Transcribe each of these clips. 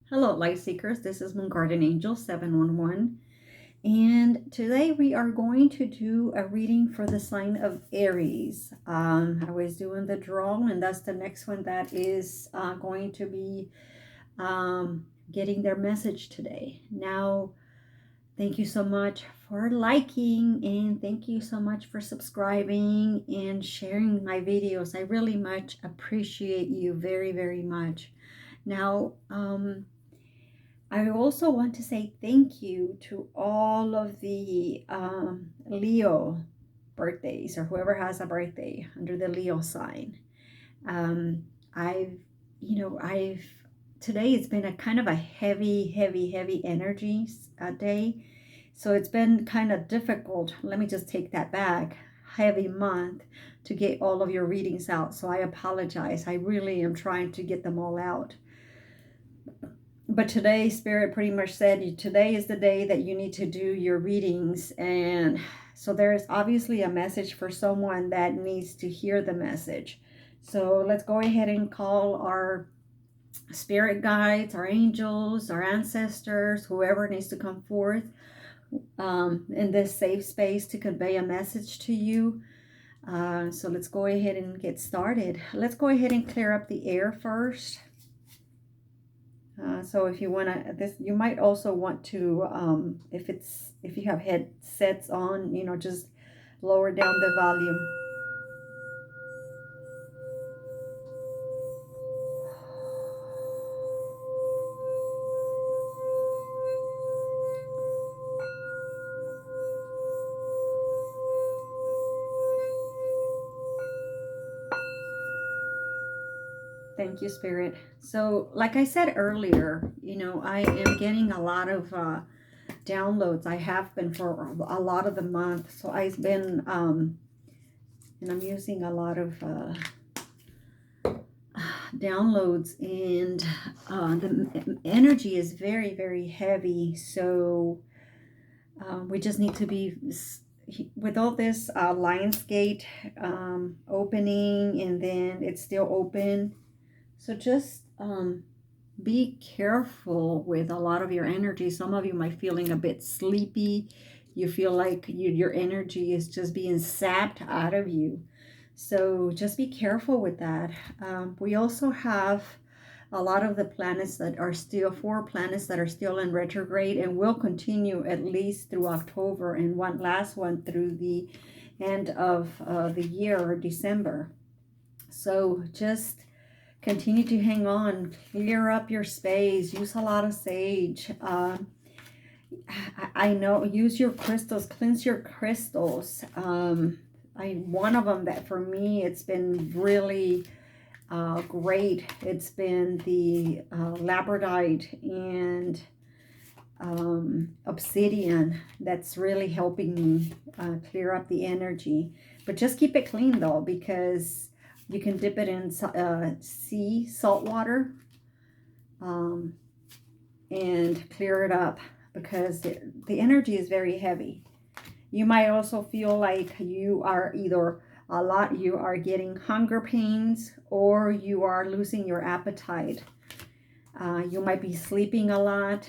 Hello, Light Seekers. This is Moon Guardian Angel 711. And today we are going to do a reading for the sign of Aries. I was doing the draw, and that's the next one that is going to be getting their message today. Now, thank you so much for liking, and thank you so much for subscribing and sharing my videos. I really much appreciate you very, very much. Now, I also want to say thank you to all of the Leo birthdays, or whoever has a birthday under the Leo sign. Um, I've, I've today it's been a kind of a heavy energy day. So it's been kind of difficult. Let me just take that back. Heavy month to get all of your readings out. So I apologize. I really am trying to get them all out. But today, Spirit pretty much said today is the day that you need to do your readings. And so there is obviously a message for someone that needs to hear the message. So let's go ahead and call our spirit guides, our angels, our ancestors, whoever needs to come forth in this safe space to convey a message to you. So let's go ahead and get started. Let's go ahead and clear up the air first. So if you want to, you might also want to, if you have headsets on, just lower down the volume. Thank you, Spirit. So like I said earlier, I am getting a lot of downloads. I have been for a lot of the month. So I've been, and I'm using a lot of downloads, and the energy is very heavy. So we just need to be, with all this Lionsgate opening, and then it's still open. So just be careful with a lot of your energy. Some of you might feeling a bit sleepy. You feel like your energy is just being sapped out of you. So just be careful with that. We also have a lot of the planets that are still, 4 planets that are still in retrograde and will continue at least through October, and one last one through the end of the year, December. So just continue to hang on, clear up your space, use a lot of sage. I know, use your crystals, cleanse your crystals. One of them that for me, it's been really great. It's been the labradorite and obsidian. That's really helping me clear up the energy. But just keep it clean though, because you can dip it in sea salt water and clear it up, because the energy is very heavy. You might also feel like you are either you are getting hunger pains, or you are losing your appetite. You might be sleeping a lot.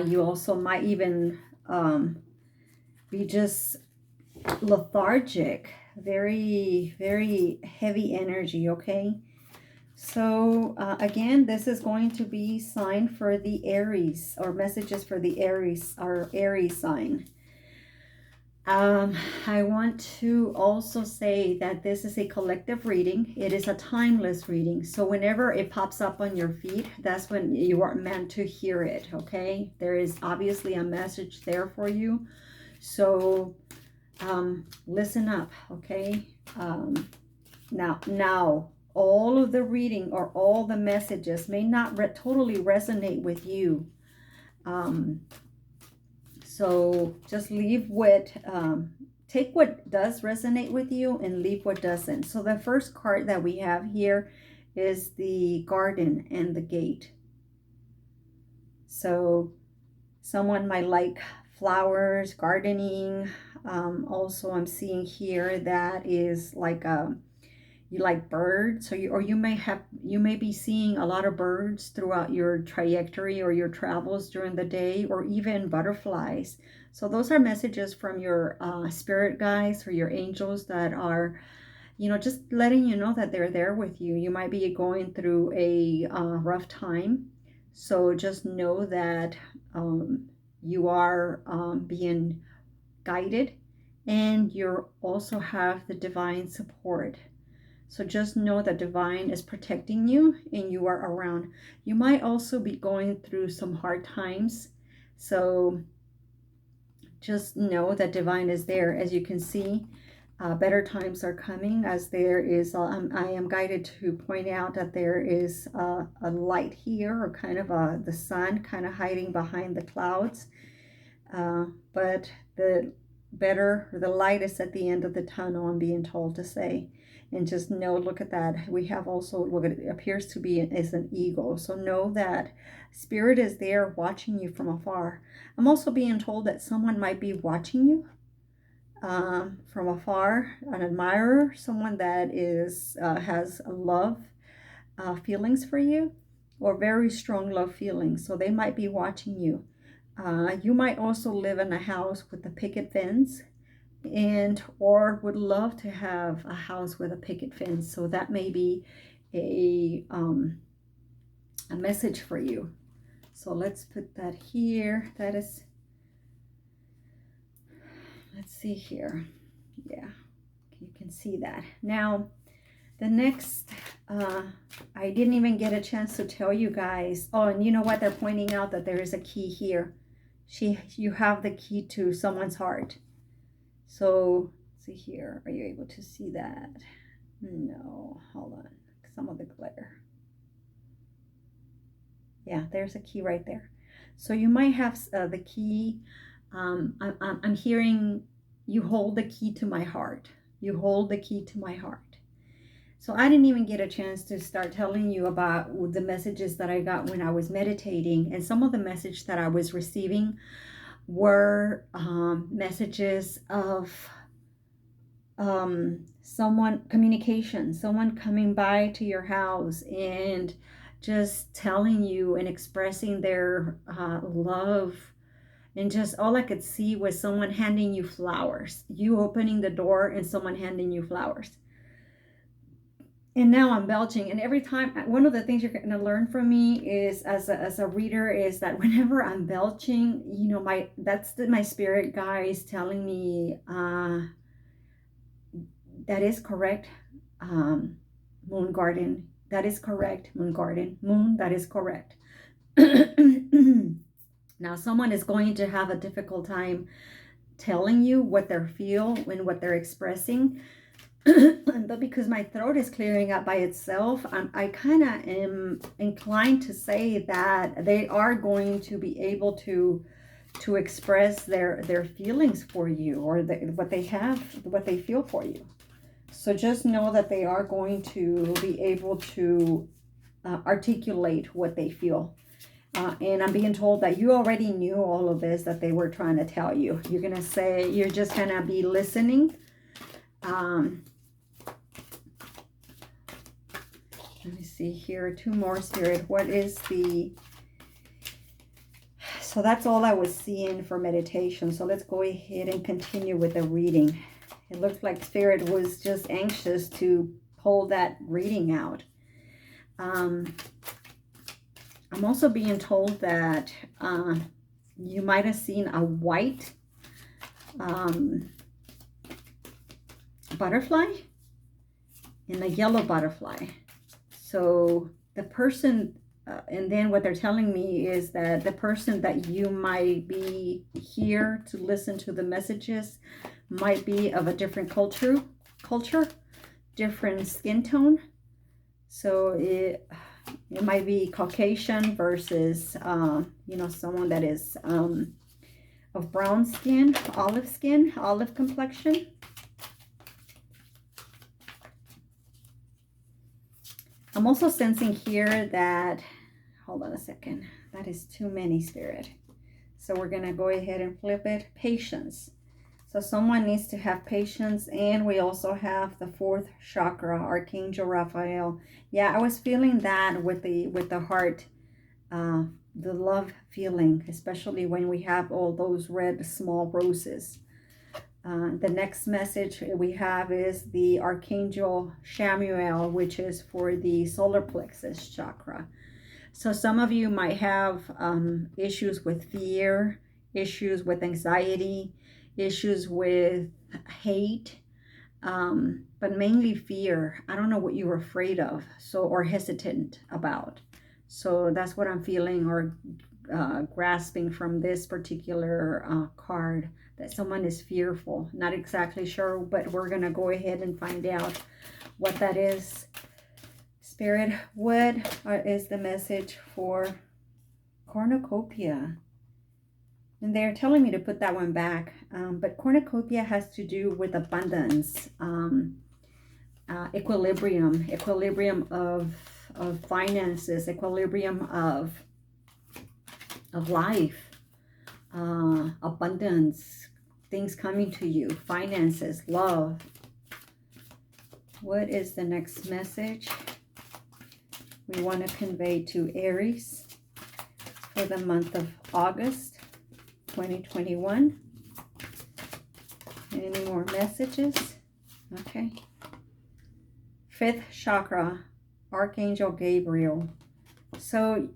You also might even be just lethargic. Very heavy energy. Okay, so again, this is going to be sign for the Aries, or messages for the Aries, or Aries sign. I want to also say that this is a collective reading. It is a timeless reading. So whenever it pops up on your feed, that's when you are meant to hear it. Okay, there is obviously a message there for you. So listen up, okay? Now, all of the reading or all the messages may not totally resonate with you. So just leave what, take what does resonate with you and leave what doesn't. So the first card that we have here is the garden and the gate. So someone might like flowers, gardening. Also, I'm seeing here that is like you like birds, or you may be seeing a lot of birds throughout your trajectory or your travels during the day, or even butterflies. So those are messages from your spirit guides or your angels that are, just letting you know that they're there with you. You might be going through a rough time, so just know that you are being guided, and you also have the divine support. So just know that divine is protecting you and you are around. You might also be going through some hard times, so just know that divine is there. As you can see, better times are coming, as there is, I am guided to point out that there is a light here, or kind of the sun kind of hiding behind the clouds. But the light is at the end of the tunnel, I'm being told to say. And just know, look at that. We have also what it appears to be is an eagle. So know that spirit is there watching you from afar. I'm also being told that someone might be watching you from afar, an admirer, someone that is has love feelings for you, or very strong love feelings. So they might be watching you. You might also live in a house with a picket fence, or would love to have a house with a picket fence. So that may be a message for you. So let's put that here. That is, let's see here. Yeah, you can see that. Now, the next, I didn't even get a chance to tell you guys. Oh, and you know what? They're pointing out that there is a key here. You have the key to someone's heart. So, see here. Are you able to see that? No, hold on. Some of the glare. Yeah, there's a key right there. So you might have the key. I'm hearing you hold the key to my heart. You hold the key to my heart. So I didn't even get a chance to start telling you about the messages that I got when I was meditating. And some of the messages that I was receiving were messages of communication, someone coming by to your house and just telling you and expressing their love. And just all I could see was someone handing you flowers, you opening the door and someone handing you flowers. And now I'm belching, and every time, one of the things you're going to learn from me is, as a reader, is that whenever I'm belching, that's my spirit guides telling me that is correct, Moon Garden. That is correct, Moon Garden. Moon, that is correct. Now, someone is going to have a difficult time telling you what they feel and what they're expressing. But because my throat is clearing up by itself, I kind of am inclined to say that they are going to be able to express their feelings for you, or what they feel for you. So just know that they are going to be able to articulate what they feel. And I'm being told that you already knew all of this that they were trying to tell you. You're going to say, you're just going to be listening. Let me see here. Two more, Spirit. What is the... So that's all I was seeing for meditation. So let's go ahead and continue with the reading. It looks like Spirit was just anxious to pull that reading out. I'm also being told that you might have seen a white butterfly and a yellow butterfly. So the person, and then what they're telling me is that the person that you might be here to listen to the messages might be of a different culture, different skin tone. So it might be Caucasian versus, someone that is of brown skin, olive complexion. I'm also sensing here that, hold on a second, that is too many, Spirit. So we're going to go ahead and flip it. Patience. So someone needs to have patience. And we also have the fourth chakra, Archangel Raphael. Yeah, I was feeling that with the heart, the love feeling, especially when we have all those red small roses. The next message we have is the Archangel Samuel, which is for the solar plexus chakra. So some of you might have issues with fear, issues with anxiety, issues with hate, but mainly fear. I don't know what you're afraid of, or hesitant about. So that's what I'm feeling or grasping from this particular card, that someone is fearful. Not exactly sure, but we're going to go ahead and find out what that is. Spirit, what is the message for cornucopia? And they're telling me to put that one back. But cornucopia has to do with abundance, equilibrium of finances, equilibrium of life, abundance, things coming to you, finances, love. What is the next message we want to convey to Aries for the month of August 2021? Any more messages? Okay. Fifth chakra, Archangel Gabriel. So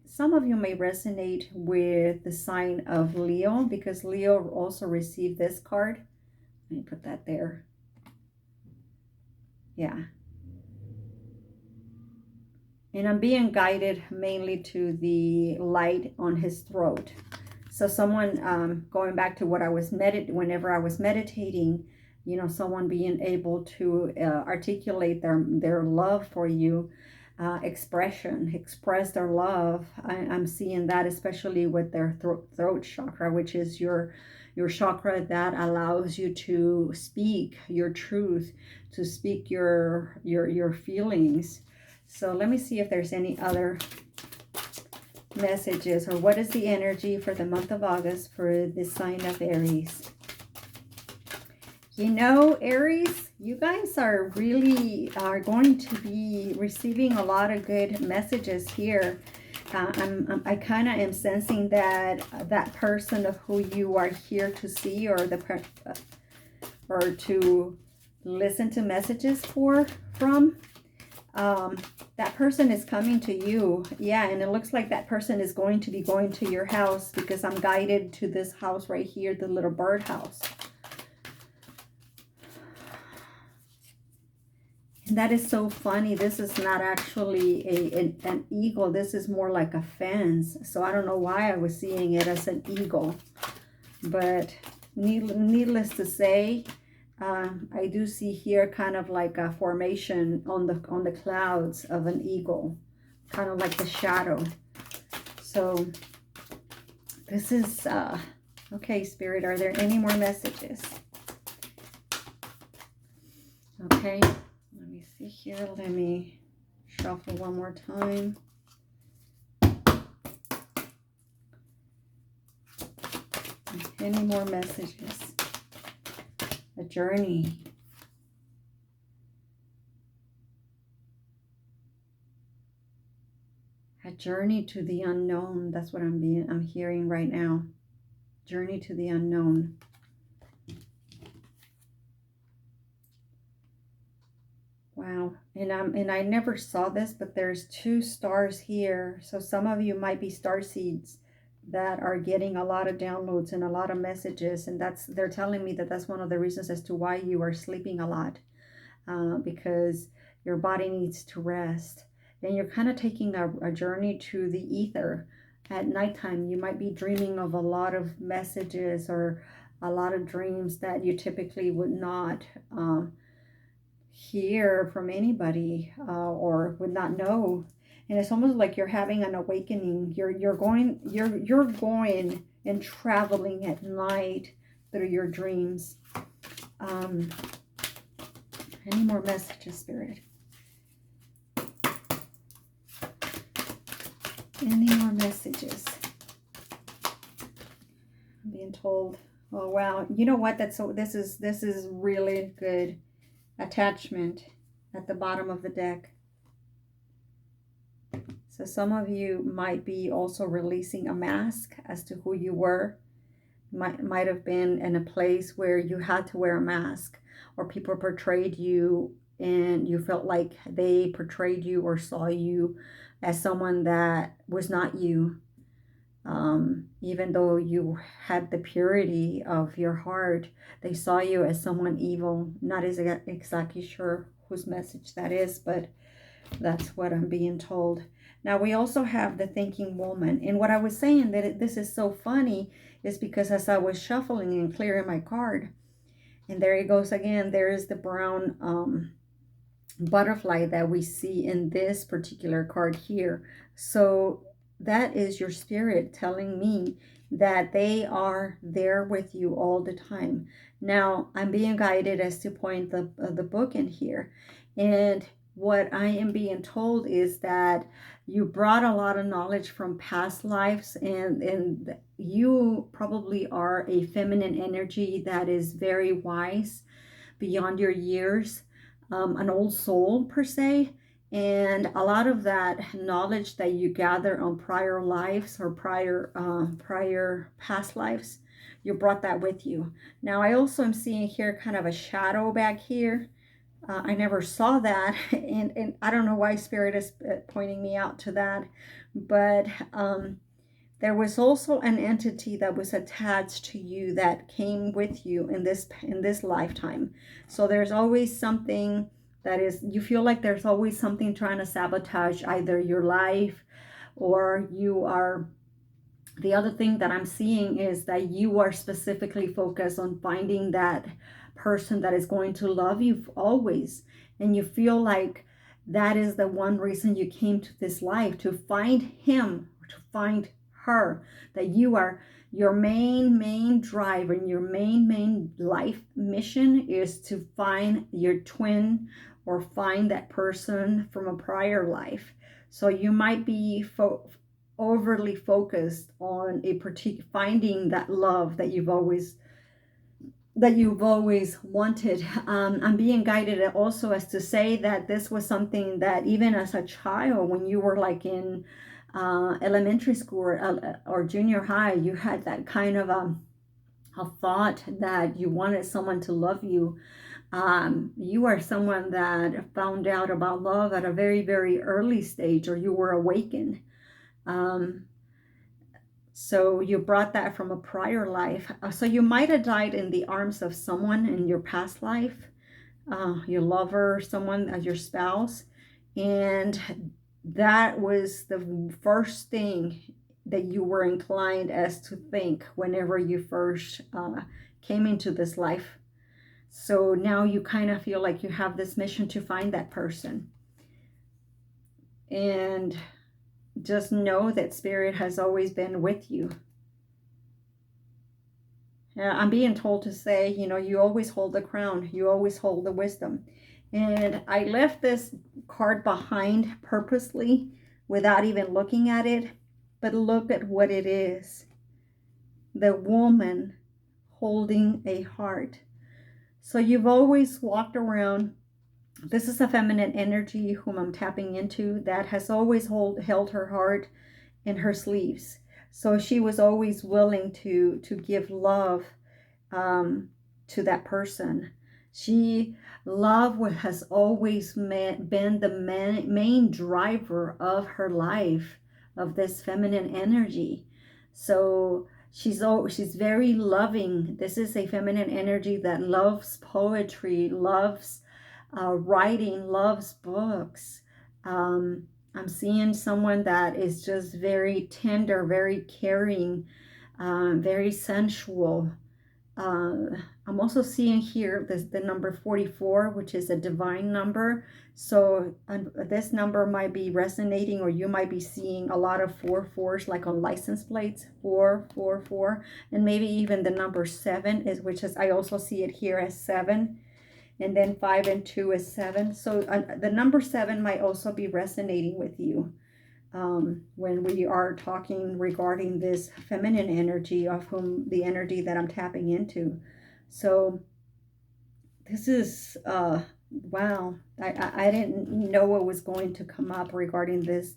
some of you may resonate with the sign of Leo, because Leo also received this card. Let me put that there. Yeah. And I'm being guided mainly to the light on his throat. So someone, going back to what I was whenever I was meditating, you know, someone being able to articulate their love for you, express their love. I'm seeing that especially with their throat chakra, which is your chakra that allows you to speak your truth, to speak your feelings. So let me see if there's any other messages, or what is the energy for the month of August for the sign of Aries. You know, Aries, you guys are going to be receiving a lot of good messages here. I kind of am sensing that person of who you are here to see, or to listen to messages from. That person is coming to you. Yeah, and it looks like that person is going to be going to your house, because I'm guided to this house right here, the little bird house. And that is so funny. This is not actually an eagle. This is more like a fence. So I don't know why I was seeing it as an eagle. But needless to say, I do see here kind of like a formation on the clouds of an eagle, kind of like the shadow. So this is okay, Spirit, are there any more messages? Okay, let me see here. Let me shuffle one more time. Any more messages? A journey. A journey to the unknown. That's what I'm hearing right now. Journey to the unknown. Wow. And I never saw this, but there's 2 stars here. So some of you might be starseeds that are getting a lot of downloads and a lot of messages, and they're telling me that that's one of the reasons as to why you are sleeping a lot, because your body needs to rest. And you're kind of taking a journey to the ether. At nighttime, you might be dreaming of a lot of messages or a lot of dreams that you typically would not hear from anybody, or would not know. And it's almost like you're having an awakening. You're going and traveling at night through your dreams. Any more messages, Spirit? Any more messages? I'm being told Oh wow. You know what? This is really good. Attachment at the bottom of the deck. So some of you might be also releasing a mask as to who you were. Might have been in a place where you had to wear a mask, or people portrayed you and you felt like they portrayed you or saw you as someone that was not you. Even though you had the purity of your heart, they saw you as someone evil. Not exactly sure whose message that is, but that's what I'm being told. Now, we also have the thinking woman. And what I was saying that this is so funny is because as I was shuffling and clearing my card, and there it goes again, there is the brown butterfly that we see in this particular card here. So that is your spirit telling me that they are there with you all the time. Now, I'm being guided as to point the book in here. And what I am being told is that you brought a lot of knowledge from past lives, and you probably are a feminine energy that is very wise beyond your years, an old soul per se. And a lot of that knowledge that you gather on prior lives or prior past lives, you brought that with you. Now, I also am seeing here kind of a shadow back here. I never saw that, and I don't know why Spirit is pointing me out to that, but there was also an entity that was attached to you that came with you in this lifetime. So there's always something that is, you feel like there's always something trying to sabotage either your life or you are. The other thing that I'm seeing is that you are specifically focused on finding that person that is going to love you always. And you feel like that is the one reason you came to this life, to find him, to find her, that you are your main drive and your main life mission is to find your twin or find that person from a prior life. So you might be overly focused on a particular finding that love that you've always wanted. I'm being guided also as to say that this was something that even as a child, when you were like in elementary school or junior high, you had that kind of a thought that you wanted someone to love you. You are someone that found out about love at a very early stage, or you were awakened. So you brought that from a prior life. So you might have died in the arms of someone in your past life, your lover, someone, your spouse. And that was the first thing that you were inclined as to think whenever you first came into this life. So now you kind of feel like you have this mission to find that person. And just know that Spirit has always been with you. I'm being told to say, you always hold the crown. You always hold the wisdom. And I left this card behind purposely without even looking at it. But look at what it is. The woman holding a heart. So you've always walked around. This is a feminine energy whom I'm tapping into that has always held her heart in her sleeves. So she was always willing to give love to that person. Love has always been the main driver of her life, of this feminine energy. So she's very loving. This is a feminine energy that loves poetry, loves writing, loves books. I'm seeing someone that is just very tender, very caring, very sensual. I'm also seeing here the number 44, which is a divine number. So this number might be resonating, or you might be seeing a lot of 4/4s, like on license plates, 444, and maybe even the number 7 is, which is, I also see it here as 7. And then 5 and 2 is 7. So the number 7 might also be resonating with you. when we are talking regarding this feminine energy of whom the energy that I'm tapping into. So this is wow, I didn't know what was going to come up regarding this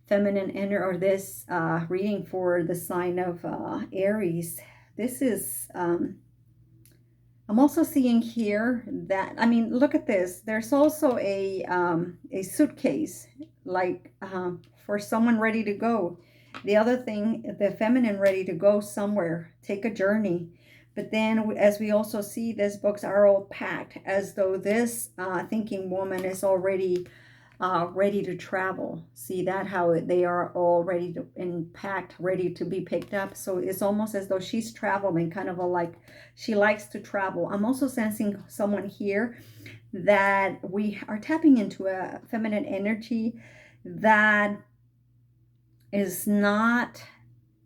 feminine energy, or this reading for the sign of Aries. This is I'm also seeing here that, I mean, look at this. There's also a suitcase, like for someone ready to go. The other thing, the feminine ready to go somewhere, take a journey. But then, as we also see, these books are all packed, as though this thinking woman is already ready to travel. See that, how they are all ready to and packed, ready to be picked up. So it's almost as though she's traveling, kind of a like she likes to travel. I'm also sensing someone here that we are tapping into a feminine energy that is not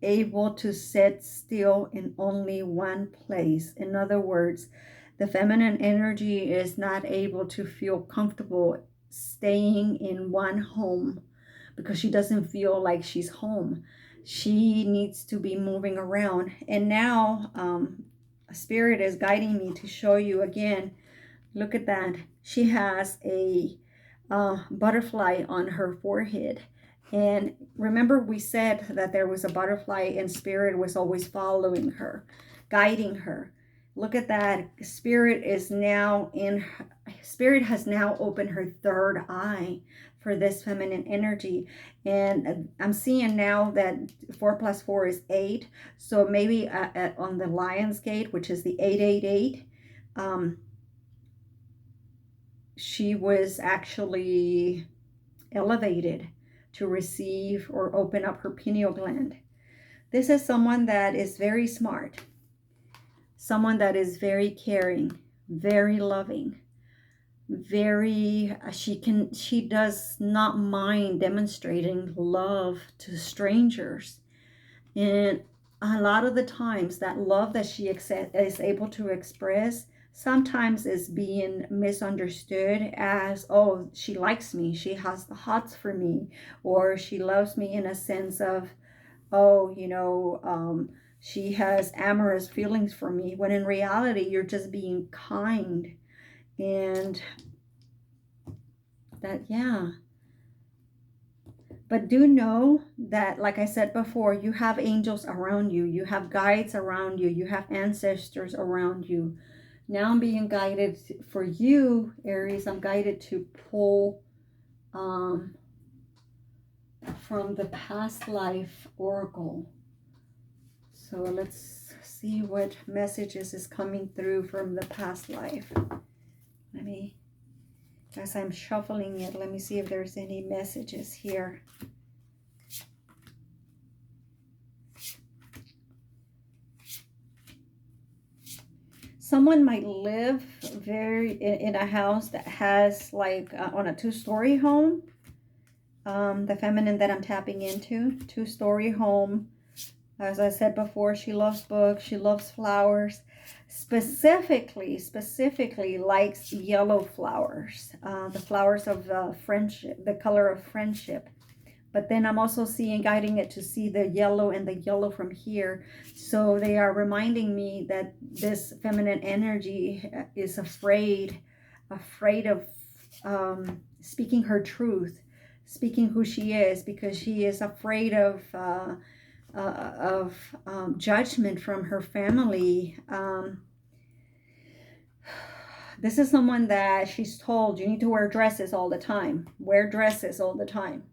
able to sit still in only one place. In other words, the feminine energy is not able to feel comfortable staying in one home because she doesn't feel like she's home. She needs to be moving around. And now Spirit is guiding me to show you again. Look at that. She has a butterfly on her forehead. And remember, we said that there was a butterfly and Spirit was always following her, guiding her. Look at that. Spirit is now Spirit has now opened her third eye for this feminine energy. And I'm seeing now that 4 plus 4 is 8. So maybe on the Lion's Gate, which is the 888, she was actually elevated to receive or open up her pineal gland. This is someone that is very smart, someone that is very caring, very loving, very, she does not mind demonstrating love to strangers. And a lot of the times that love that she is able to express sometimes is being misunderstood as, oh, she likes me, she has the hots for me, or she loves me in a sense of, oh, she has amorous feelings for me, when in reality you're just being kind. And that, yeah. But do know that, like I said before, you have angels around you, you have guides around you, you have ancestors around you. Now I'm being guided for you, Aries. I'm guided to pull from the past life oracle. So let's see what messages is coming through from the past life. As I'm shuffling it, let me see if there's any messages here. Someone might live in a house that has like on a 2-story home. The feminine that I'm tapping into, 2-story home. As I said before, she loves books, she loves flowers. Specifically likes yellow flowers, the flowers of friendship, the color of friendship. But then I'm also guiding it to see the yellow and the yellow from here. So they are reminding me that this feminine energy is afraid of speaking her truth, speaking who she is, because she is afraid of judgment from her family. This is someone that she's told, you need to wear dresses all the time. Wear dresses all the time.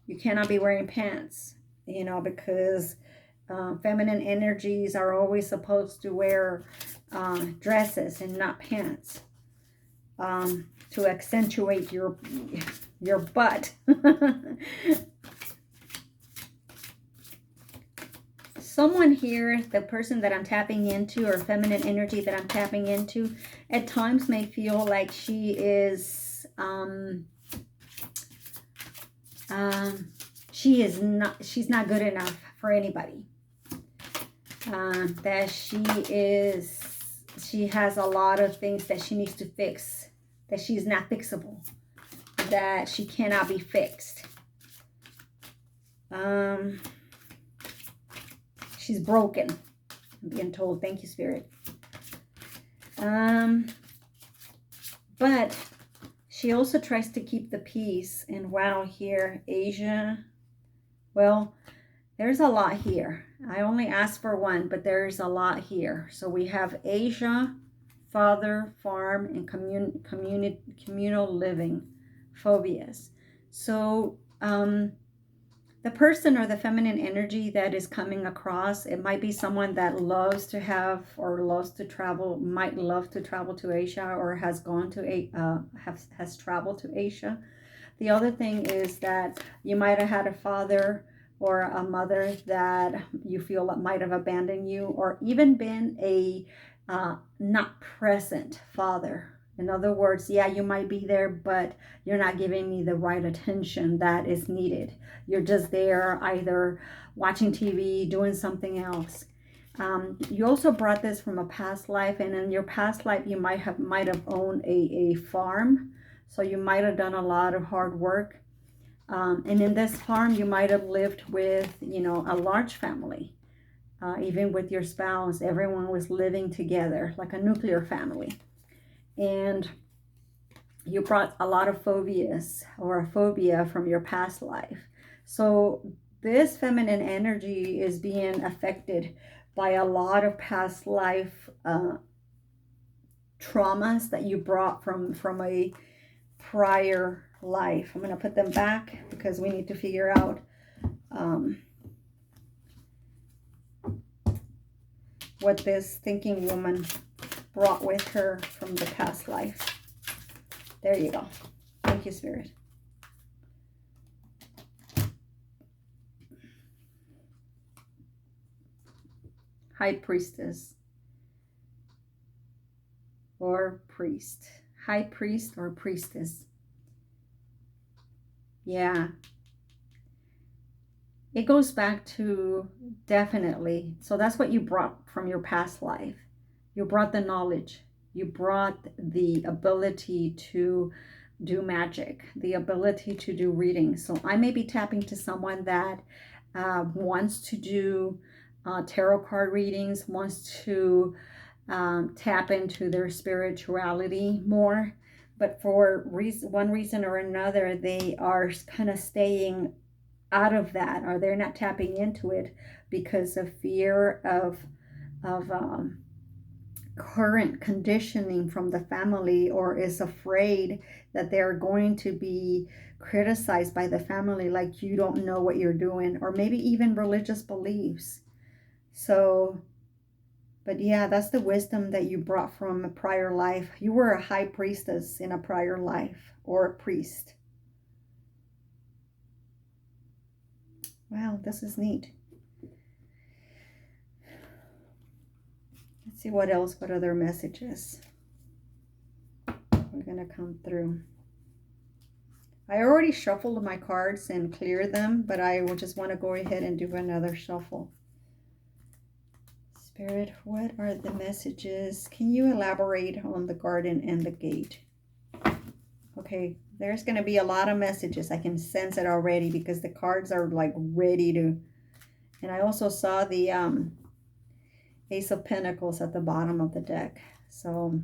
You cannot be wearing pants, because feminine energies are always supposed to wear dresses and not pants to accentuate your butt. Someone here, the person that I'm tapping into, or feminine energy that I'm tapping into, at times may feel like she is she's not good enough for anybody. That she has a lot of things that she needs to fix, that she's not fixable. that she cannot be fixed. She's broken, I'm being told. Thank you, Spirit. But she also tries to keep the peace. And wow, here, Asia, well, there's a lot here. I only asked for one, but there's a lot here. So we have Asia, father, farm, and communal living, phobias. So the person or the feminine energy that is coming across, it might be someone that loves to have or loves to travel, might love to travel to Asia, or has gone to has traveled to Asia. The other thing is that you might have had a father or a mother that you feel that might have abandoned you, or even been a not present father. In other words, yeah, you might be there, but you're not giving me the right attention that is needed. You're just there either watching TV, doing something else. You also brought this from a past life, and in your past life, you might have owned a farm. So you might have done a lot of hard work. And in this farm, you might have lived with, a large family. Even with your spouse, everyone was living together like a nuclear family. And you brought a lot of phobias or a phobia from your past life. So this feminine energy is being affected by a lot of past life traumas that you brought from a prior life. I'm going to put them back because we need to figure out what this thinking woman brought with her from the past life. There you go. Thank you, Spirit. High priestess or priest. High priest or priestess. Yeah. It goes back to definitely. So that's what you brought from your past life. You brought the knowledge. You brought the ability to do magic, the ability to do readings. So I may be tapping to someone that wants to do tarot card readings, wants to tap into their spirituality more. But for one reason or another, they are kind of staying out of that, or they're not tapping into it because of fear of current conditioning from the family, or is afraid that they're going to be criticized by the family, like you don't know what you're doing, or maybe even religious beliefs. So, but yeah, that's the wisdom that you brought from a prior life. You were a high priestess in a prior life, or a priest. Wow, this is neat. Let's see what else, what other messages we're going to come through. I already shuffled my cards and cleared them, but I will just want to go ahead and do another shuffle. Spirit, what are the messages? Can you elaborate on the garden and the gate? Okay, there's going to be a lot of messages. I can sense it already because the cards are like ready to. And I also saw the Ace of Pentacles at the bottom of the deck. So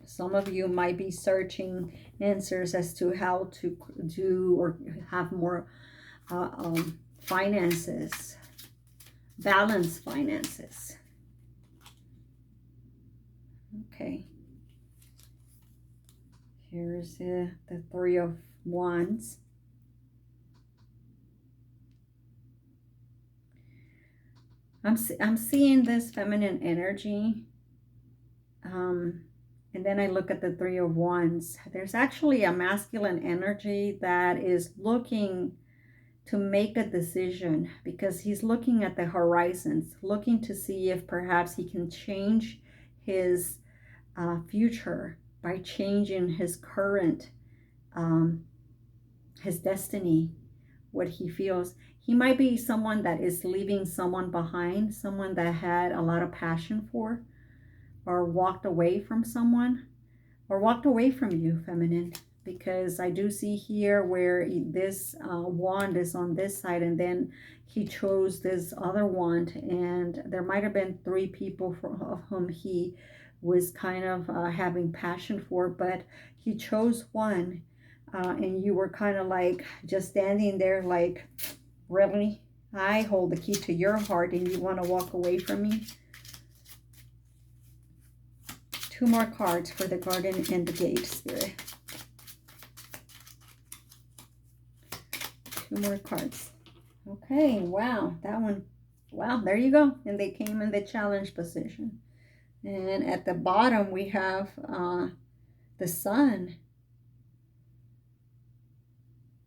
some of you might be searching answers as to how to do or have more finances, balanced finances. Okay. Here's the Three of Wands. I'm seeing this feminine energy. And then I look at the Three of Wands. There's actually a masculine energy that is looking to make a decision, because he's looking at the horizons, looking to see if perhaps he can change his future by changing his current, his destiny, what he feels. He might be someone that is leaving someone behind, someone that had a lot of passion for, or walked away from someone, or walked away from you, feminine, because I do see here where this wand is on this side, and then he chose this other wand, and there might have been 3 people of whom he was kind of having passion for, but he chose one, and you were kind of like just standing there like, really? I hold the key to your heart and you want to walk away from me? 2 more cards for the garden and the gate, Spirit. 2 more cards. Okay, wow, that one. Wow, there you go. And they came in the challenge position. And at the bottom, we have the Sun.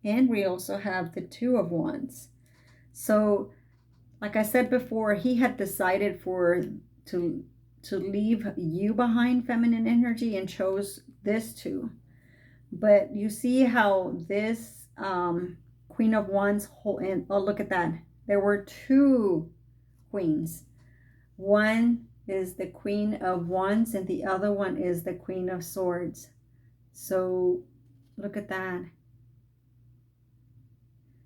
And we also have the 2 of Wands. So, like I said before, he had decided to leave you behind, feminine energy, and chose this 2. But you see how this Queen of Wands, and oh, look at that. There were 2 queens. One is the Queen of Wands and the other one is the Queen of Swords. So look at that.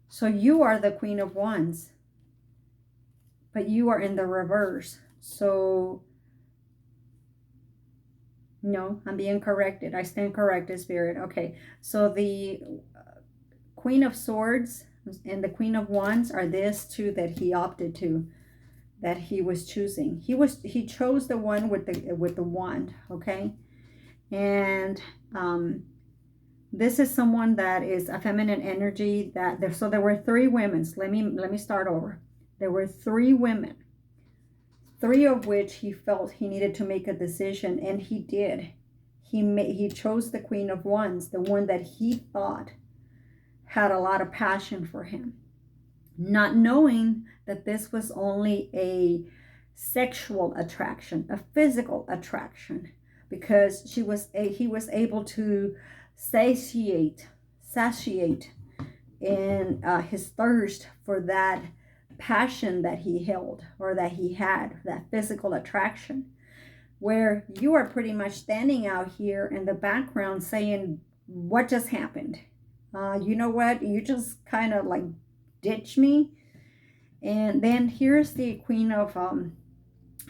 So you are the Queen of Wands, but you are in the reverse. So no, I'm being corrected. I stand corrected, Spirit. Okay, so the Queen of Swords and the Queen of Wands are this 2 that he opted to, that he was choosing. He chose the one with the wand, okay? And this is someone that is a feminine energy. So there were 3 women. Let me start over. There were 3 women, 3 of which he felt he needed to make a decision, and he did. He chose the Queen of Wands, the one that he thought had a lot of passion for him, not knowing that this was only a sexual attraction, a physical attraction, because he was able to satiate in his thirst for that passion that he held, or that he had, that physical attraction, where you are pretty much standing out here in the background saying, what just happened? You know what? You just kind of like ditched me. And then here's the Queen of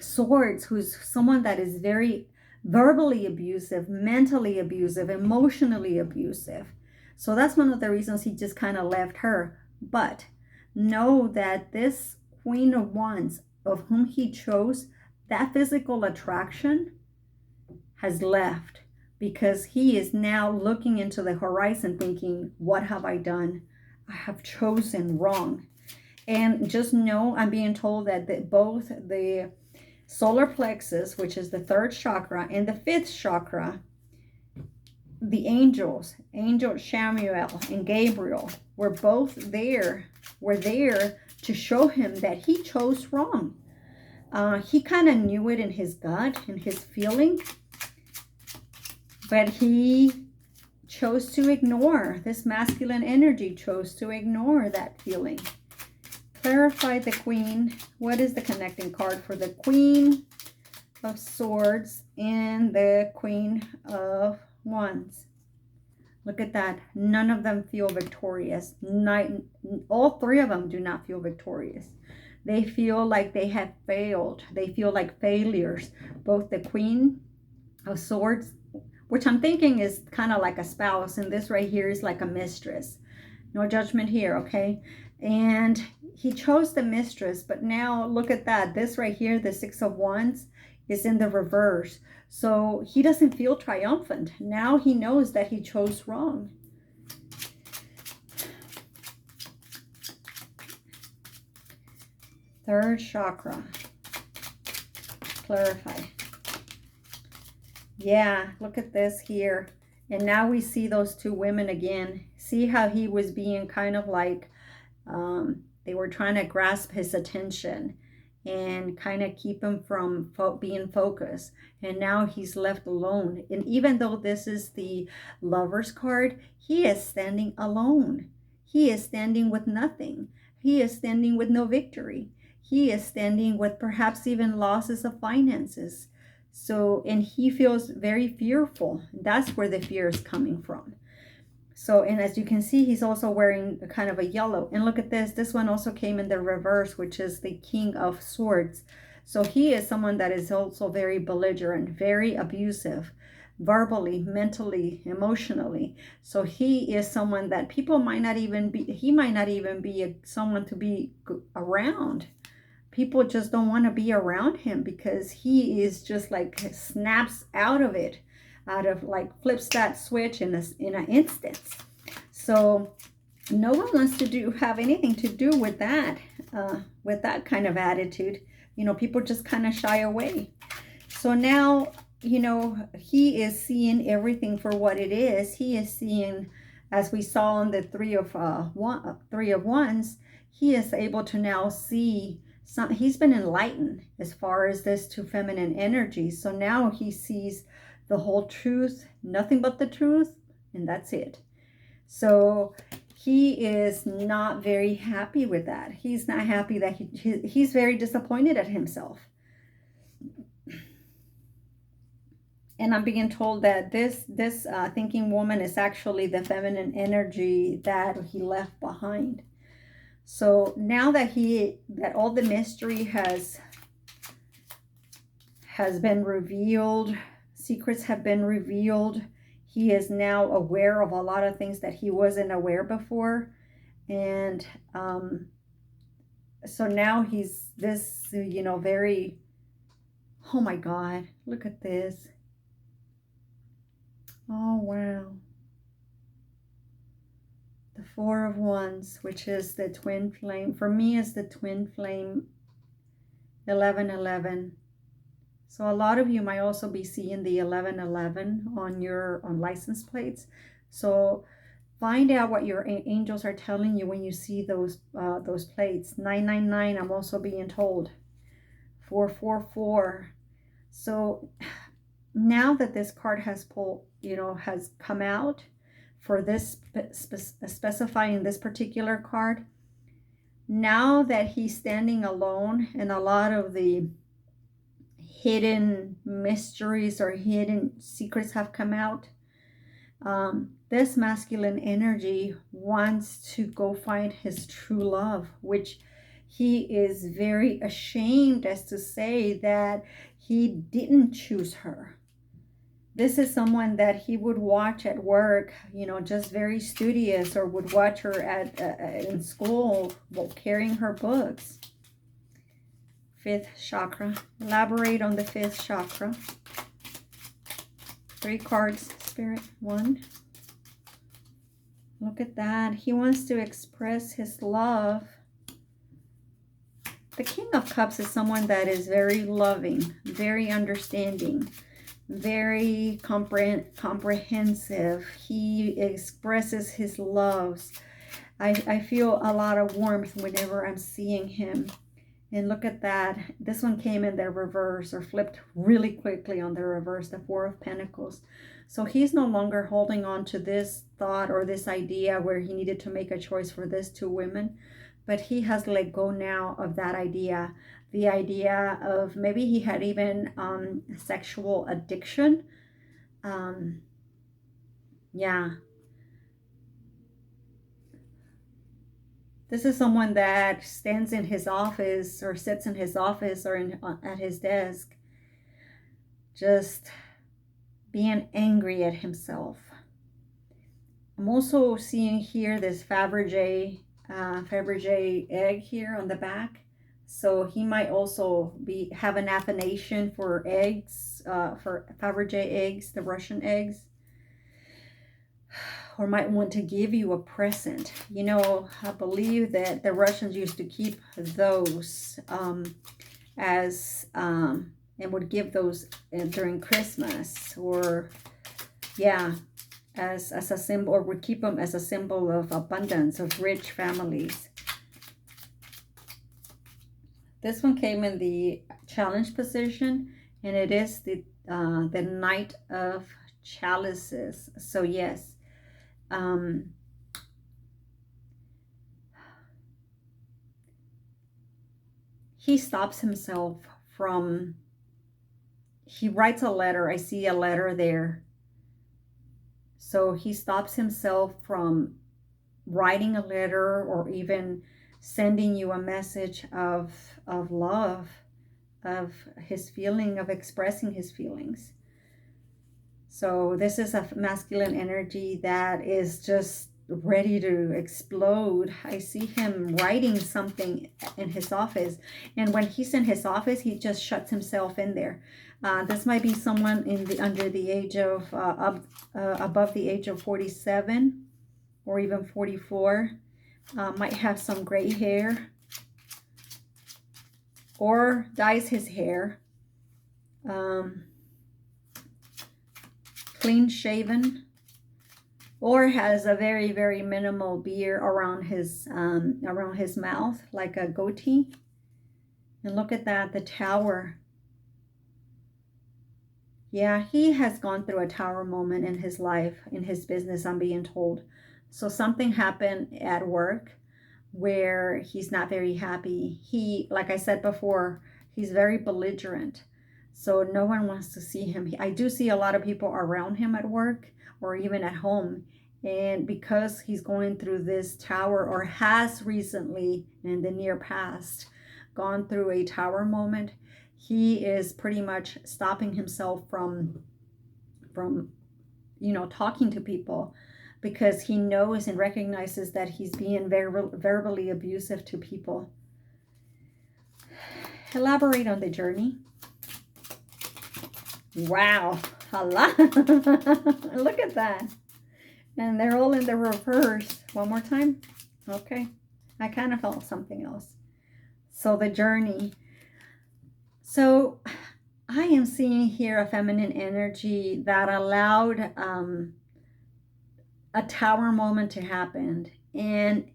Swords, who's someone that is very verbally abusive, mentally abusive, emotionally abusive. So that's one of the reasons he just kind of left her. But know that this Queen of Wands, of whom he chose, that physical attraction has left, because he is now looking into the horizon thinking, what have I done? I have chosen wrong. And just know, I'm being told that both the solar plexus, which is the 3rd chakra, and the 5th chakra, the angels, Angel Samuel and Gabriel, were there to show him that he chose wrong. He kind of knew it in his gut, in his feeling, but he chose to ignore. This masculine energy chose to ignore that feeling. Clarify the Queen. What is the connecting card for the Queen of Swords and the Queen of Wands? Look at that. None of them feel victorious. All 3 of them do not feel victorious. They feel like they have failed. They feel like failures. Both the Queen of Swords, which I'm thinking is kind of like a spouse, and this right here is like a mistress. No judgment here, okay? And he chose the mistress, but now look at that. This right here, the 6 of Wands, is in the reverse. So he doesn't feel triumphant. Now he knows that he chose wrong. Third chakra. Clarify. Yeah, look at this here. And now we see those 2 women again. See how he was being kind of like, they were trying to grasp his attention and kind of keep him from being focused. And now he's left alone. And even though this is the Lover's card, he is standing alone. He is standing with nothing. He is standing with no victory. He is standing with perhaps even losses of finances. So, and he feels very fearful. That's where the fear is coming from. So, and as you can see, he's also wearing a kind of a yellow. And look at this. This one also came in the reverse, which is the King of Swords. So he is someone that is also very belligerent, very abusive, verbally, mentally, emotionally. So he is someone that people might not even be, he might not even be someone to be around. People just don't want to be around him because he is just like snaps out of it, out of like flips that switch in an instant. So no one wants to have anything to do with that kind of attitude. You know, people just kind of shy away. So now, you know, he is seeing everything for what it is. He is seeing, as we saw on the three of wands, he is able to now see he's been enlightened as far as this to feminine energy. So now he sees the whole truth, nothing but the truth, and that's it. So he is not very happy with that. He's not happy that he's very disappointed at himself. And I'm being told that this thinking woman is actually the feminine energy that he left behind. So now that all the mystery has been revealed, secrets have been revealed, he is now aware of a lot of things that he wasn't aware before. And so now he's this, you know, very, oh my God, look at this. Oh, wow. The Four of Wands, which is the twin flame. For me, is the twin flame 1111. So a lot of you might also be seeing the 1111 on license plates. So find out what your angels are telling you when you see those plates. 999, I'm also being told. 444. So now that this card has has come out, for this specifying this particular card, now that he's standing alone and a lot of the hidden mysteries or hidden secrets have come out, this masculine energy wants to go find his true love, which he is very ashamed as to say that he didn't choose her. This is someone that he would watch at work, you know, just very studious, or would watch her in school while carrying her books. Fifth chakra. Elaborate on the fifth chakra. 3 cards, Spirit. 1. Look at that. He wants to express his love. The King of Cups is someone that is very loving, very understanding, very comprehensive. He expresses his loves. I feel a lot of warmth whenever I'm seeing him. And look at that. This one came in the reverse, or flipped really quickly on the reverse, the Four of Pentacles. So he's no longer holding on to this thought or this idea where he needed to make a choice for these 2 women. But he has let go now of that idea. The idea of maybe he had even sexual addiction. Yeah. This is someone that stands in his office, or sits in his office, or at his desk, just being angry at himself. I'm also seeing here this Fabergé egg here on the back. So he might also have an affiliation for eggs, for Fabergé eggs, the Russian eggs. Or might want to give you a present. You know, I believe that the Russians used to keep those and would give those during Christmas, or yeah, as a symbol, or would keep them as a symbol of abundance, of rich families. This one came in the challenge position, and it is the Knight of Chalices. So yes, he stops himself from, he writes a letter. I see a letter there. So he stops himself from writing a letter or even sending you a message of love, of his feeling, of expressing his feelings. So this is a masculine energy that is just ready to explode. I see him writing something in his office, and when he's in his office, he just shuts himself in there. This might be someone in the under the age of above the age of 47 or even 44. Might have some gray hair or dyes his hair. Clean shaven, or has a very, very minimal beard around his mouth, like a goatee. And look at that, the tower. Yeah, he has gone through a tower moment in his life, in his business, I'm being told. So something happened at work where he's not very happy. He, like I said before, he's very belligerent. So no one wants to see him. I do see a lot of people around him at work or even at home. And because he's going through this tower, or has recently in the near past gone through a tower moment, he is pretty much stopping himself from talking to people, because he knows and recognizes that he's being verbally abusive to people. Elaborate on the journey. Wow, a lot. Look at that. And they're all in the reverse. One more time. Okay. I kind of felt something else. So the journey. So I am seeing here a feminine energy that allowed a tower moment to happen and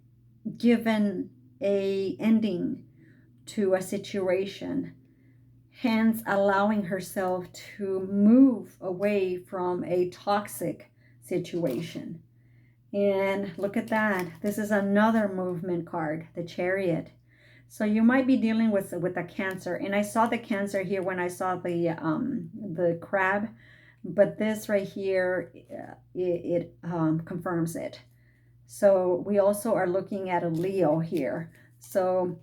given a ending to a situation, hence allowing herself to move away from a toxic situation. And look at that. This is another movement card, the Chariot. So you might be dealing with a Cancer. And I saw the Cancer here when I saw the crab. But this right here, it confirms it. So we also are looking at a Leo here. So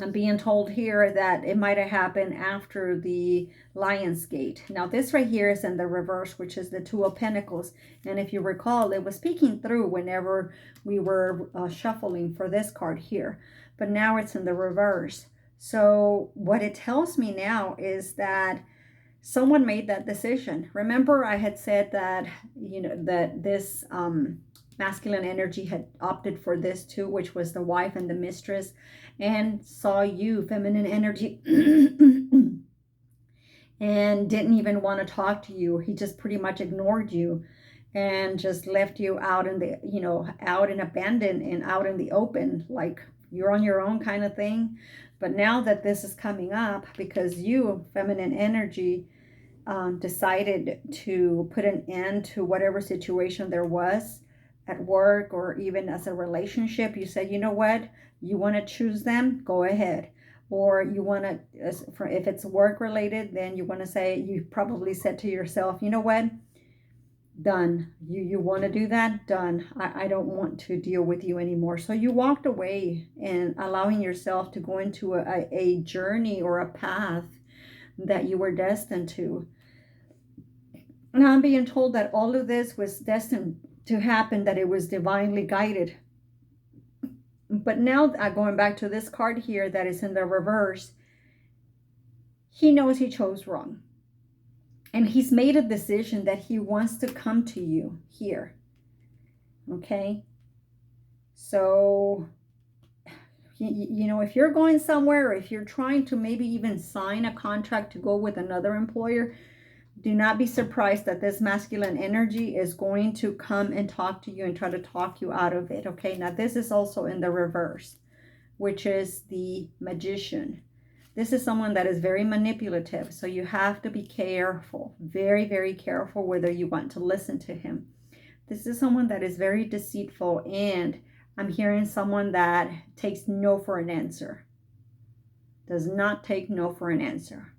I'm being told here that it might have happened after the Lion's Gate. Now this right here is in the reverse, which is the Two of Pentacles. And if you recall, it was peeking through whenever we were shuffling for this card here. But now it's in the reverse. So what it tells me now is that someone made that decision. Remember, I had said that, that this masculine energy had opted for this too, which was the wife and the mistress, and saw you, feminine energy, and didn't even want to talk to you. He just pretty much ignored you and just left you out in the, out and abandoned and out in the open, like you're on your own kind of thing. But now that this is coming up, because you, feminine energy, decided to put an end to whatever situation there was at work or even as a relationship, you said, you know what, you want to choose them, go ahead. Or you want to, if it's work related, then you want to say, you probably said to yourself, you know what, done. You want to do that, done. I don't want to deal with you anymore. So you walked away and allowing yourself to go into a journey or a path that you were destined to. And I'm being told that all of this was destined to happen, that it was divinely guided. But now, going back to this card here that is in the reverse, he knows he chose wrong. And he's made a decision that he wants to come to you here. Okay? So, if you're going somewhere, or if you're trying to maybe even sign a contract to go with another employer, do not be surprised that this masculine energy is going to come and talk to you and try to talk you out of it. Okay, now this is also in the reverse, which is the Magician. This is someone that is very manipulative. So you have to be careful, very, very careful whether you want to listen to him. This is someone that is very deceitful, and I'm hearing someone that takes no for an answer. Does not take no for an answer.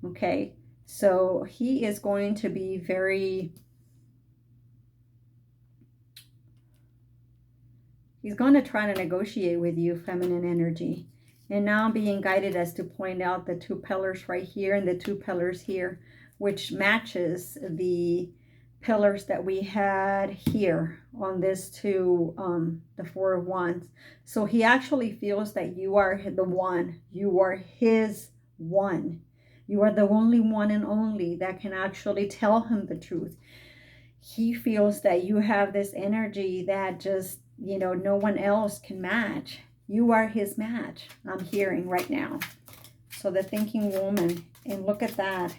Okay. So he is going to be very He's going to try to negotiate with you, feminine energy. And now I'm being guided as to point out the two pillars right here and the two pillars here, which matches the pillars that we had here on this two, the Four of Wands. So he actually feels that you are the one. You are his one. You are the only one and only that can actually tell him the truth. He feels that you have this energy that just, no one else can match. You are his match, I'm hearing right now. So the thinking woman, and look at that.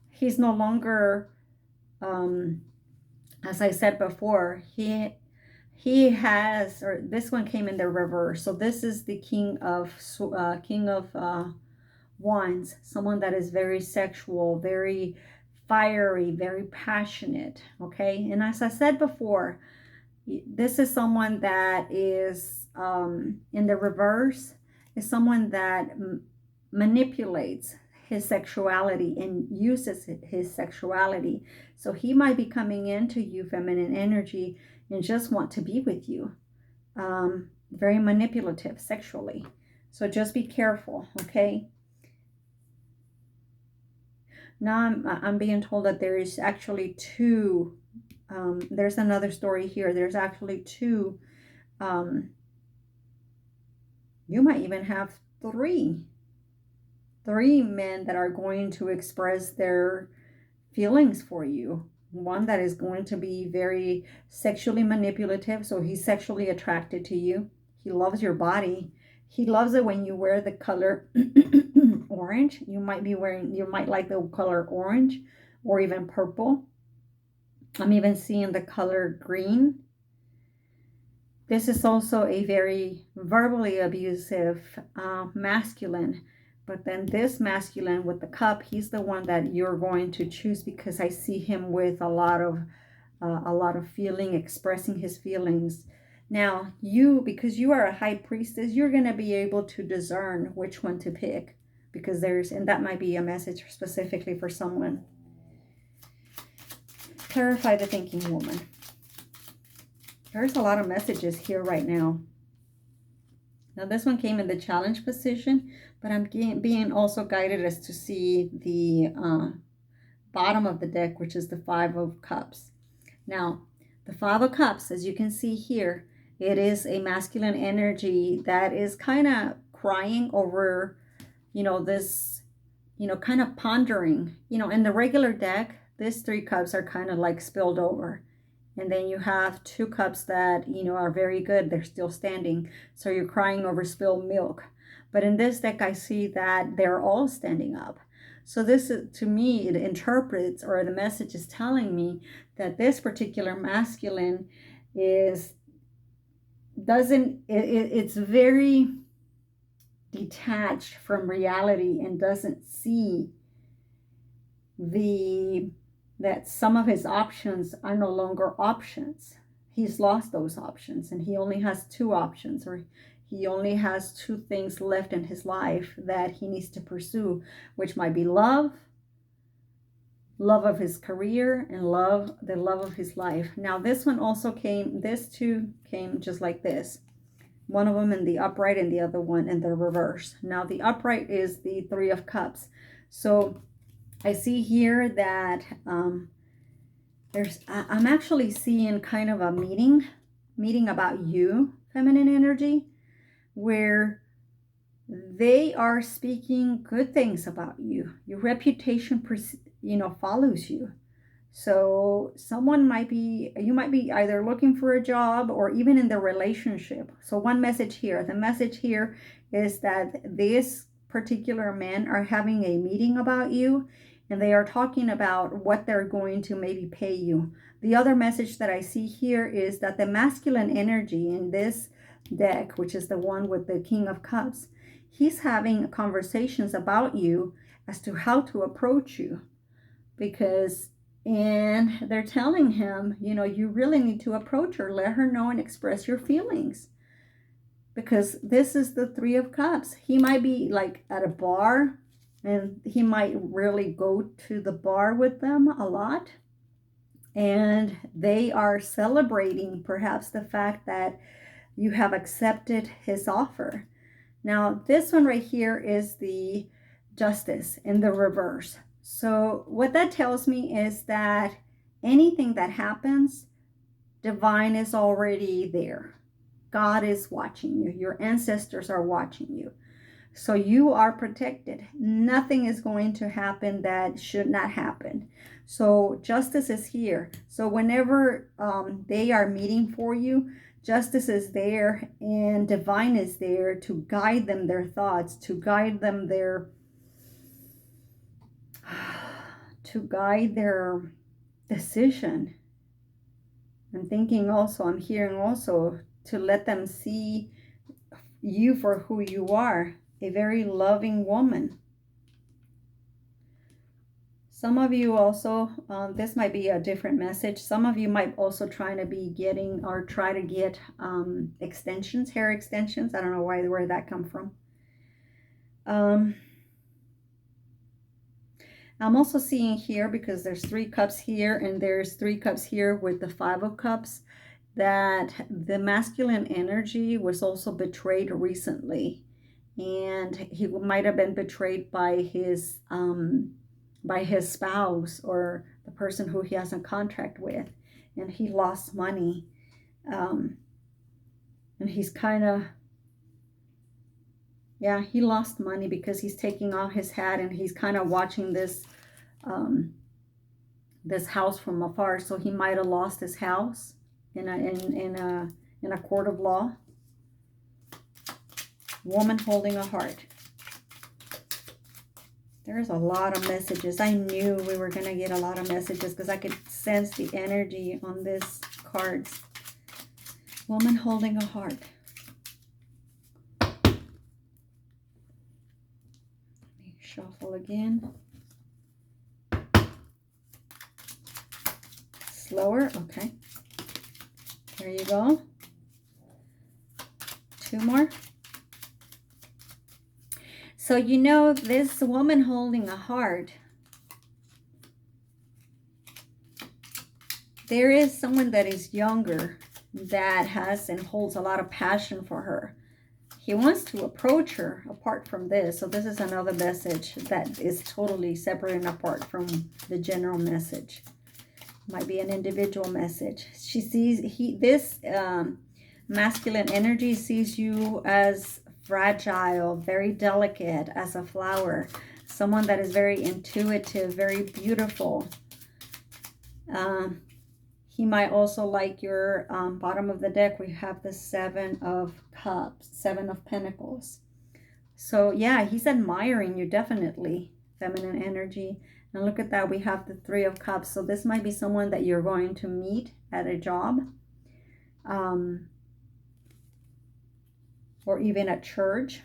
He's no longer, as I said before, he has, or this one came in the reverse. So this is the King of Wands, someone that is very sexual, very fiery, very passionate. Okay, and as I said before, this is someone that is in the reverse, is someone that manipulates his sexuality and uses his sexuality. So he might be coming into you, feminine energy, and just want to be with you. Very manipulative sexually. So just be careful, okay? Now I'm being told that there is actually two. There's another story here. There's actually two. You might even have three men that are going to express their feelings for you. One that is going to be very sexually manipulative, so he's sexually attracted to you. He loves your body. He loves it when you wear the color orange. You might like the color orange or even purple. I'm even seeing the color green. This is also a very verbally abusive masculine. But then this masculine with the cup, he's the one that you're going to choose, because I see him with a lot of feeling, expressing his feelings. Now, because you are a high priestess, you're going to be able to discern which one to pick, because and that might be a message specifically for someone. Clarify the thinking woman. There's a lot of messages here right now. Now, this one came in the challenge position, but I'm being also guided as to see the bottom of the deck, which is the Five of Cups. Now, the Five of Cups, as you can see here, it is a masculine energy that is kind of crying over, this, kind of pondering. In the regular deck, these three cups are kind of like spilled over. And then you have two cups that, are very good. They're still standing. So you're crying over spilled milk. But in this deck, I see that they're all standing up. So this, to me, it interprets, or the message is telling me that this particular masculine it's very detached from reality and doesn't see that some of his options are no longer options. He's lost those options, and he only has two options, or he only has two things left in his life that he needs to pursue, which might be love of his career, and the love of his life. Now, this two came just like this. One of them in the upright and the other one in the reverse. Now, the upright is the Three of Cups. So I see here that I'm actually seeing kind of a meeting about you, feminine energy, where they are speaking good things about you. Your reputation, follows you. So you might be either looking for a job or even in the relationship. So the message here is that this particular men are having a meeting about you, and they are talking about what they're going to maybe pay you. The other message that I see here is that the masculine energy in this deck, which is the one with the King of Cups, he's having conversations about you as to how to approach you. And they're telling him, you really need to approach her, let her know and express your feelings. Because this is the Three of Cups. He might be like at a bar, and he might really go to the bar with them a lot. And they are celebrating perhaps the fact that you have accepted his offer. Now, this one right here is the Justice in the reverse. So what that tells me is that anything that happens, divine is already there. God is watching you. Your ancestors are watching you. So you are protected. Nothing is going to happen that should not happen. So justice is here. So whenever they are meeting for you, justice is there and divine is there to guide them their thoughts, to guide them their decision. I'm hearing also to let them see you for who you are, a very loving woman. Some of you also, this might be a different message. Some of you might also try to get extensions, hair extensions. I don't know where that come from. I'm also seeing here, because there's 3 cups here and there's 3 cups here with the 5 of cups, that the masculine energy was also betrayed recently. And he might have been betrayed by his spouse or the person who he has a contract with. And he lost money. And he's kind of, he lost money because he's taking off his hat and he's kind of watching this this house from afar. So he might have lost his house in a court of law. Woman holding a heart. There's a lot of messages. I knew we were going to get a lot of messages because I could sense the energy on this cards. Woman holding a heart. Shuffle again. Slower. Okay. There you go. 2 more. So you know, this woman holding a heart, there is someone that is younger that has and holds a lot of passion for her. He wants to approach her apart from this. So this is another message that is totally separate and apart from the general message. Might be an individual message. She sees, this masculine energy sees you as fragile, very delicate, as a flower. Someone that is very intuitive, very beautiful. He might also like your bottom of the deck. We have the 7 of Cups, 7 of Pentacles. So yeah, he's admiring you, definitely, feminine energy. And look at that, we have the 3 of Cups. So this might be someone that you're going to meet at a job. Or even at church.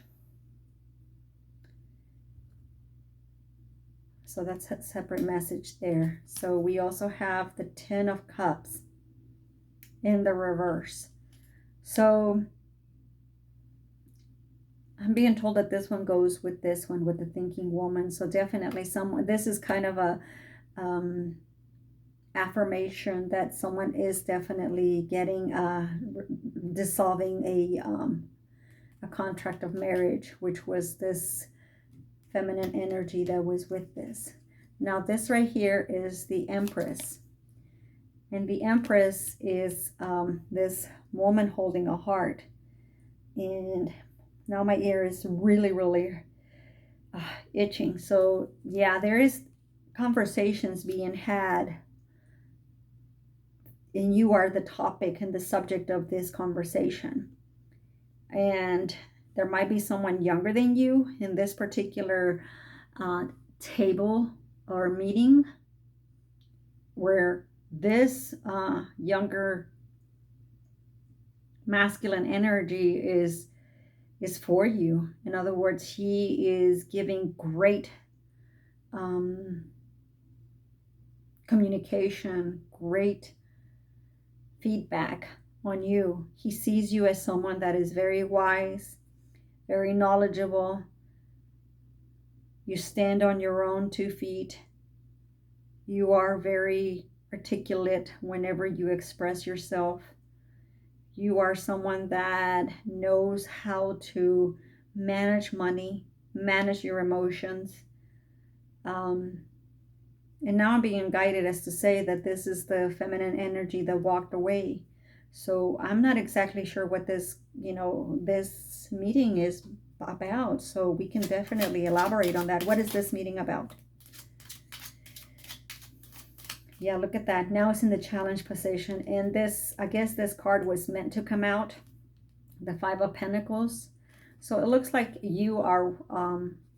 So that's a separate message there. So we also have the 10 of Cups in the reverse. So I'm being told that this one goes with this one, with the thinking woman. So definitely someone, this is kind of a affirmation that someone is definitely getting, dissolving a contract of marriage, which was this feminine energy that was with this. Now this right here is the Empress. And the Empress is this woman holding a heart. And now my ear is really, really itching. So yeah, there is conversations being had. And you are the topic and the subject of this conversation. And there might be someone younger than you in this particular table or meeting, where this younger masculine energy is for you. In other words, he is giving great communication, great feedback on you. He sees you as someone that is very wise, very knowledgeable. You stand on your own 2 feet. You are very articulate whenever you express yourself. You are someone that knows how to manage money, manage your emotions. And now I'm being guided as to say that this is the feminine energy that walked away. So I'm not exactly sure what this, this meeting is about. So we can definitely elaborate on that. What is this meeting about? Yeah, look at that. Now it's in the challenge position. And this, I guess this card was meant to come out. The Five of Pentacles. So it looks like you are,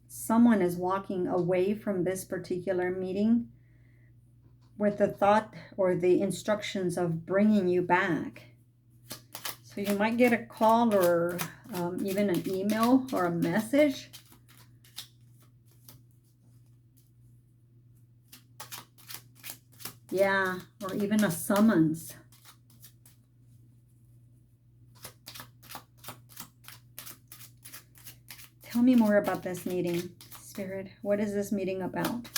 someone is walking away from this particular meeting with the thought or the instructions of bringing you back. So you might get a call or even an email or a message. Yeah, or even a summons. Tell me more about this meeting, Spirit. What is this meeting about?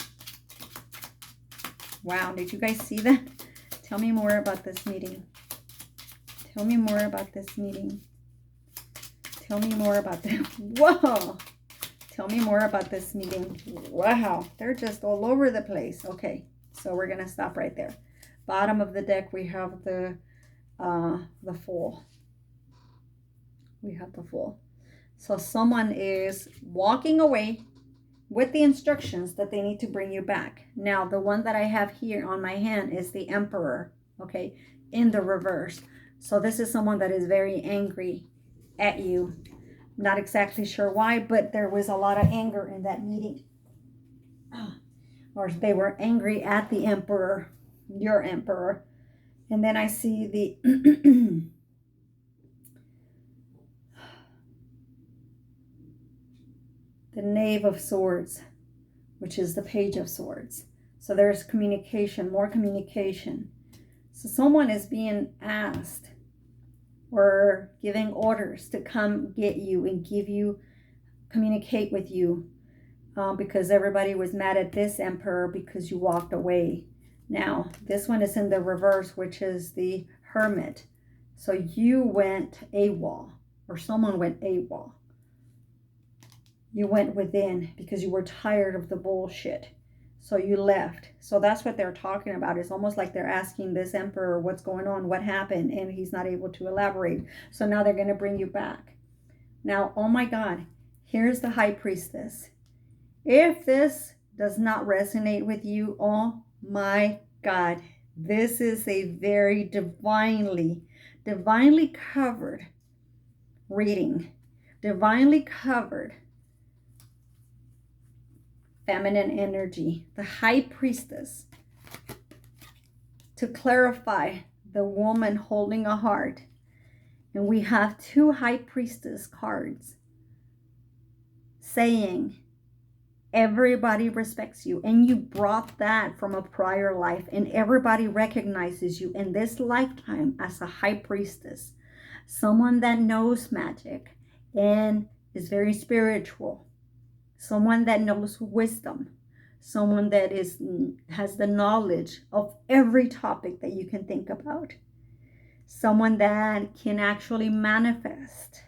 Wow, did you guys see that? Tell me more about this meeting. Tell me more about this meeting. Tell me more about this. Whoa! Tell me more about this meeting. Wow, they're just all over the place. Okay, so we're going to stop right there. Bottom of the deck, we have the Fool. We have the Fool. So someone is walking away with the instructions that they need to bring you back. Now, the one that I have here on my hand is the Emperor, okay, in the reverse. So this is someone that is very angry at you. Not exactly sure why, but there was a lot of anger in that meeting. Or they were angry at the Emperor, your Emperor. And then I see the the Knave of Swords, which is the Page of Swords. So there's communication, more communication. So someone is being asked or giving orders to come get you and communicate with you because everybody was mad at this Emperor because you walked away. Now, this one is in the reverse, which is the Hermit. So you went AWOL, or someone went AWOL. You went within because you were tired of the bullshit. So you left. So that's what they're talking about. It's almost like they're asking this Emperor what's going on, what happened, and he's not able to elaborate. So now they're going to bring you back. Now, oh my God, here's the High Priestess. If this does not resonate with you, oh my God, this is a very divinely covered reading. Divinely covered feminine energy, the High Priestess. To clarify, the woman holding a heart. And we have two High Priestess cards saying, everybody respects you. And you brought that from a prior life. And everybody recognizes you in this lifetime as a High Priestess. Someone that knows magic and is very spiritual. Someone that knows wisdom, someone that has the knowledge of every topic that you can think about, someone that can actually manifest.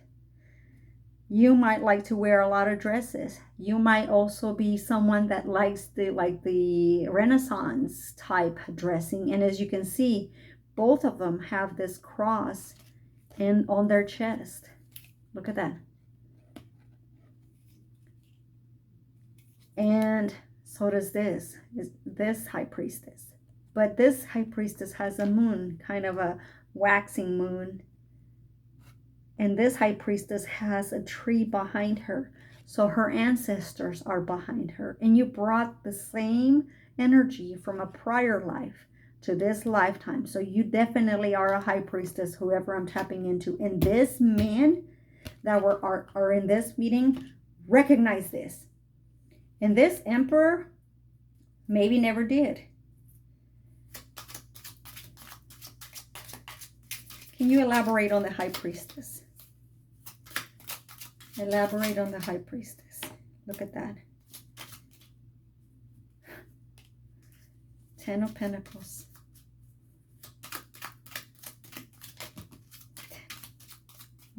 You might like to wear a lot of dresses. You might also be someone that likes the Renaissance type dressing. And as you can see, both of them have this cross on their chest. Look at that. And so does this High Priestess. But this High Priestess has a moon, kind of a waxing moon. And this High Priestess has a tree behind her. So her ancestors are behind her. And you brought the same energy from a prior life to this lifetime. So you definitely are a High Priestess, whoever I'm tapping into. And this man that are in this meeting, recognize this. And this Emperor maybe never did. Can you elaborate on the High Priestess? Elaborate on the High Priestess. Look at that. 10 of Pentacles.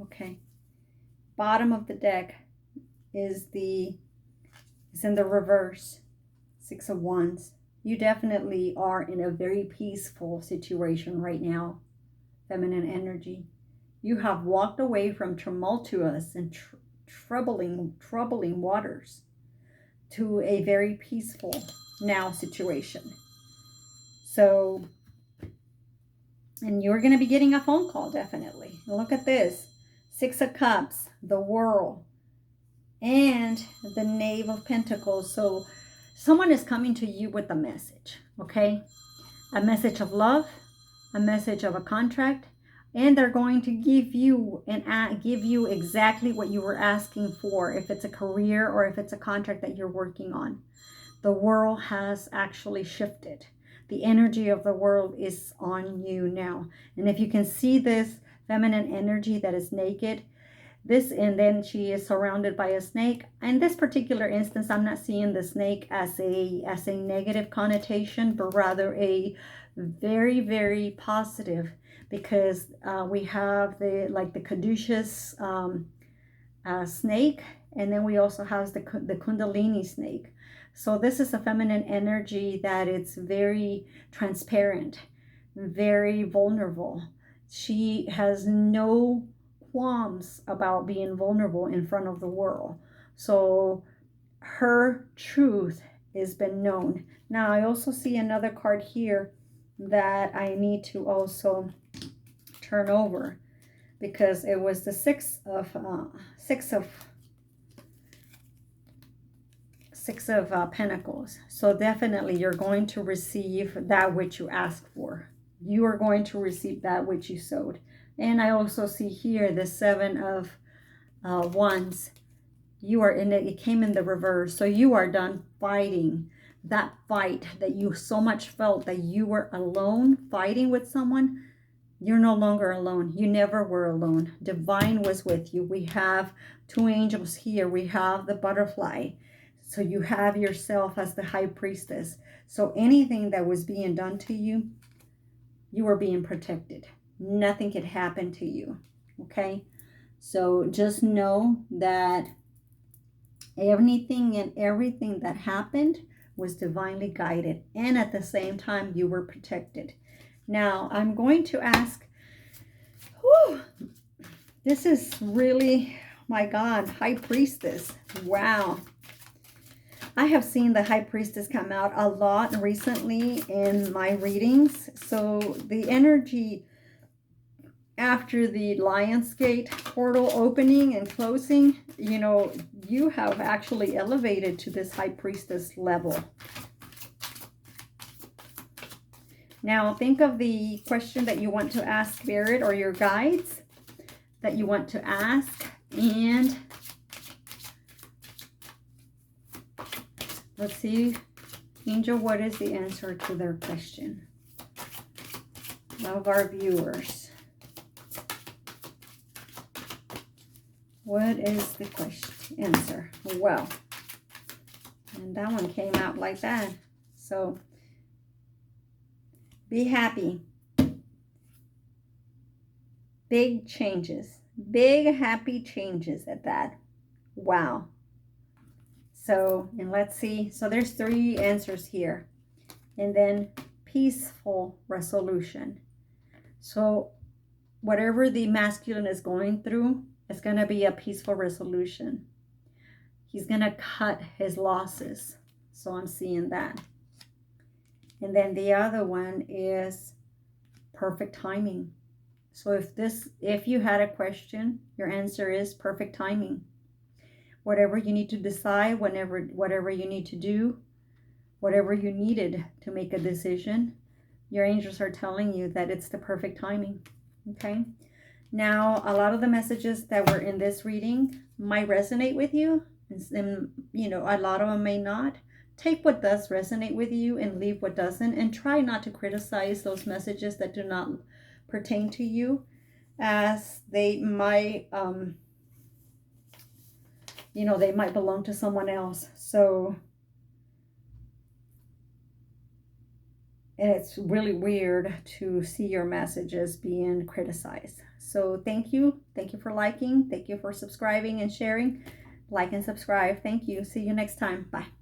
Okay. Bottom of the deck is in the reverse. 6 of Wands. You definitely are in a very peaceful situation right now. Feminine energy. You have walked away from tumultuous and troubling waters to a very peaceful now situation. So, and you're going to be getting a phone call, definitely. Look at this. 6 of Cups, the World, and the Knave of Pentacles. So someone is coming to you with a message, okay? A message of love, a message of a contract, and they're going to give you exactly what you were asking for, if it's a career or if it's a contract that you're working on. The world has actually shifted. The energy of the world is on you now. And if you can see this feminine energy that is naked, and then she is surrounded by a snake. In this particular instance, I'm not seeing the snake as a negative connotation, but rather a very, very positive, because we have the caduceus snake, and then we also have the kundalini snake. So this is a feminine energy that it's very transparent, very vulnerable. She has no qualms about being vulnerable in front of the world. So her truth has been known. Now I also see another card here that I need to also turn over, because it was the six of Pentacles. So definitely you're going to receive that which you asked for. You are going to receive that which you sowed. And I also see here the 7 of Wands. You are in it. It came in the reverse. So you are done fighting that fight that you so much felt that you were alone fighting with someone. You're no longer alone. You never were alone. Divine was with you. We have 2 angels here. We have the butterfly. So you have yourself as the high priestess. So anything that was being done to you, you were being protected. Nothing could happen to you. Okay? So just know that everything that happened was divinely guided. And at the same time, you were protected. Now, I'm going to ask, this is really, my God, High Priestess. Wow. I have seen the High Priestess come out a lot recently in my readings. So the energy after the Lionsgate portal opening and closing, you have actually elevated to this High Priestess level. Now, think of the question that you want to ask Spirit or your guides that you want to ask. And let's see, Angel, what is the answer to their question? Of our viewers. What is the question answer? Well, and that one came out like that. So, be happy. Big changes. Big happy changes at that. Wow. So, and let's see. So there's 3 answers here. And then peaceful resolution. So whatever the masculine is going through, it's going to be a peaceful resolution. He's going to cut his losses. So I'm seeing that. And then the other one is perfect timing. So if you had a question, your answer is perfect timing. Whatever you need to decide, whatever you need to do, whatever you needed to make a decision, your angels are telling you that it's the perfect timing. Okay. Now, a lot of the messages that were in this reading might resonate with you, and a lot of them may not. Take what does resonate with you and leave what doesn't, and try not to criticize those messages that do not pertain to you, as they might they might belong to someone else. So And it's really weird to see your messages being criticized. So thank you. Thank you for liking. Thank you for subscribing and sharing. Like and subscribe. Thank you. See you next time. Bye.